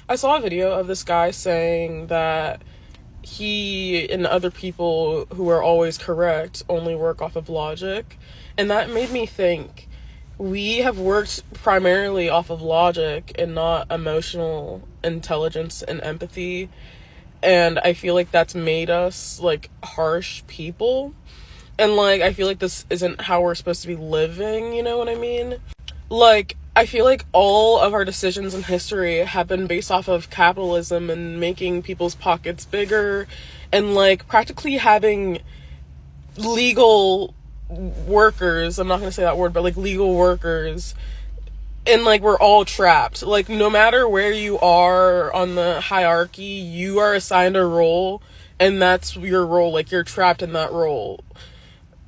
I saw a video of this guy saying that he and other people who are always correct only work off of logic. And that made me think we have worked primarily off of logic and not emotional intelligence and empathy. And I feel like that's made us like harsh people. And like, I feel like this isn't how we're supposed to be living, you know what I mean? Like, I feel like all of our decisions in history have been based off of capitalism and making people's pockets bigger and like practically having legal workers. I'm not going to say that word, but like legal workers. And like, we're all trapped. Like, no matter where you are on the hierarchy, you are assigned a role, and that's your role. Like, you're trapped in that role.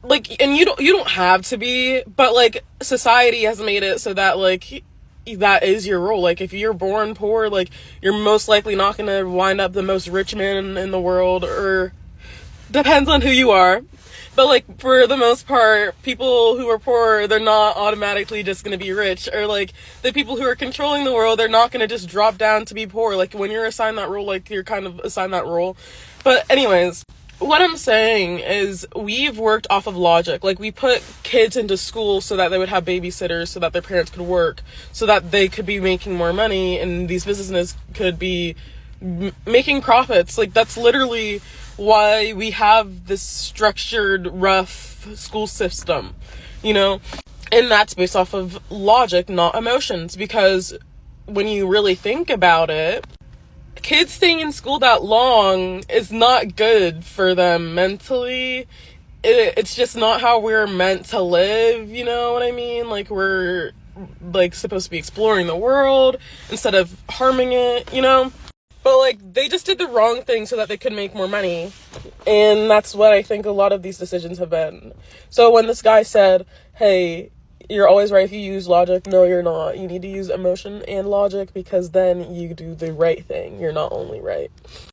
Like, and you don't have to be, but like society has made it so that like that is your role. Like, if you're born poor, like, you're most likely not gonna wind up the most rich man in the world, or depends on who you are. But like, for the most part, people who are poor, they're not automatically just gonna be rich. Or like, the people who are controlling the world, they're not gonna just drop down to be poor. Like, when you're assigned that role, like, you're kind of assigned that role. But anyways, what I'm saying is we've worked off of logic. Like, we put kids into school so that they would have babysitters, so that their parents could work, so that they could be making more money, and these businesses could be making profits. Like, that's literally why we have this structured, rough school system, you know? And that's based off of logic, not emotions, because when you really think about it, kids staying in school that long is not good for them mentally. It's just not how we're meant to live, you know what I mean? Like, we're like supposed to be exploring the world instead of harming it, you know? But like, they just did the wrong thing so that they could make more money. And that's what I think a lot of these decisions have been. So when this guy said, hey, you're always right if you use logic, no, you're not. You need to use emotion and logic, because then you do the right thing. You're not only right.